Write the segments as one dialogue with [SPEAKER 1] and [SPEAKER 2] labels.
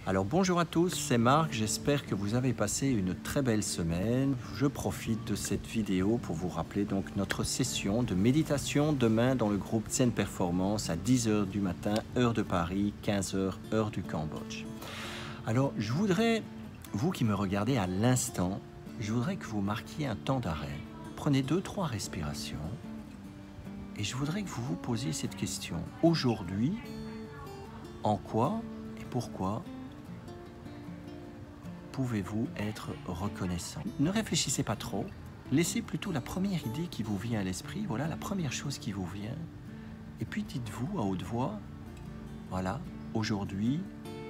[SPEAKER 1] Alors bonjour à tous, c'est Marc, j'espère que vous avez passé une très belle semaine. Je profite de cette vidéo pour vous rappeler donc notre session de méditation demain dans le groupe Zen Performance à 10 h du matin, heure de Paris, 15 h, heure du Cambodge. Alors je voudrais, vous qui me regardez à l'instant, je voudrais que vous marquiez un temps d'arrêt. Prenez 2-3 respirations et je voudrais que vous vous posiez cette question. Aujourd'hui, en quoi et pourquoi pouvez-vous être reconnaissant? Ne réfléchissez pas trop, laissez plutôt la première idée qui vous vient à l'esprit, voilà la première chose qui vous vient, et puis dites-vous à haute voix, voilà, aujourd'hui,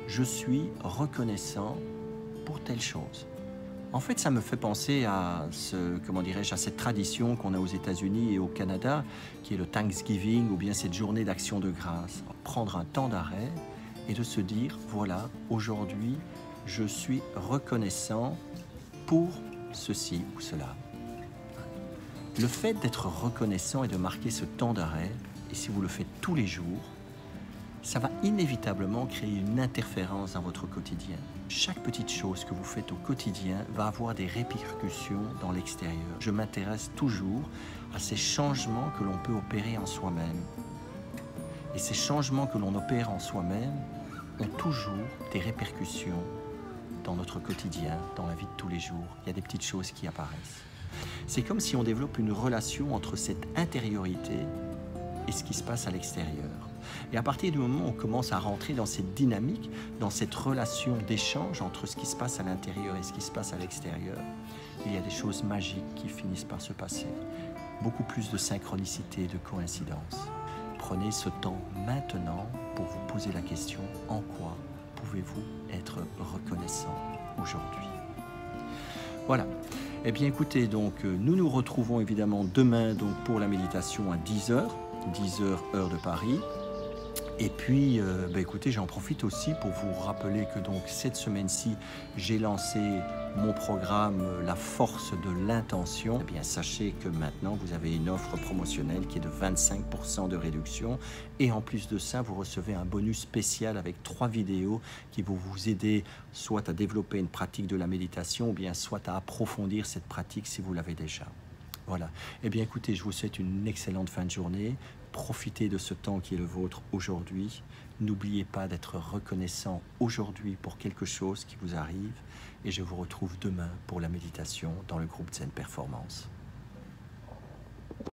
[SPEAKER 1] je suis reconnaissant pour telle chose. En fait, ça me fait penser à à cette tradition qu'on a aux États-Unis et au Canada, qui est le Thanksgiving, ou bien cette journée d'action de grâce. Prendre un temps d'arrêt et de se dire, voilà, aujourd'hui, je suis reconnaissant pour ceci ou cela. Le fait d'être reconnaissant et de marquer ce temps d'arrêt, et si vous le faites tous les jours, ça va inévitablement créer une interférence dans votre quotidien. Chaque petite chose que vous faites au quotidien va avoir des répercussions dans l'extérieur. Je m'intéresse toujours à ces changements que l'on peut opérer en soi-même. Et ces changements que l'on opère en soi-même ont toujours des répercussions dans notre quotidien, dans la vie de tous les jours. Il y a des petites choses qui apparaissent. C'est comme si on développe une relation entre cette intériorité et ce qui se passe à l'extérieur. Et à partir du moment où on commence à rentrer dans cette dynamique, dans cette relation d'échange entre ce qui se passe à l'intérieur et ce qui se passe à l'extérieur, il y a des choses magiques qui finissent par se passer. Beaucoup plus de synchronicité, de coïncidence. Prenez ce temps maintenant pour vous poser la question, en quoi pouvez-vous être reconnaissant aujourd'hui? Voilà. Eh bien écoutez, donc nous nous retrouvons évidemment demain donc, pour la méditation à 10 h, 10 h heure de Paris. Et puis, écoutez, j'en profite aussi pour vous rappeler que donc cette semaine-ci, j'ai lancé mon programme La force de l'intention. Eh bien, sachez que maintenant, vous avez une offre promotionnelle qui est de 25% de réduction. Et en plus de ça, vous recevez un bonus spécial avec 3 vidéos qui vont vous aider soit à développer une pratique de la méditation ou bien soit à approfondir cette pratique si vous l'avez déjà. Voilà. Eh bien, écoutez, je vous souhaite une excellente fin de journée. Profitez de ce temps qui est le vôtre aujourd'hui. N'oubliez pas d'être reconnaissant aujourd'hui pour quelque chose qui vous arrive. Et je vous retrouve demain pour la méditation dans le groupe Zen Performance.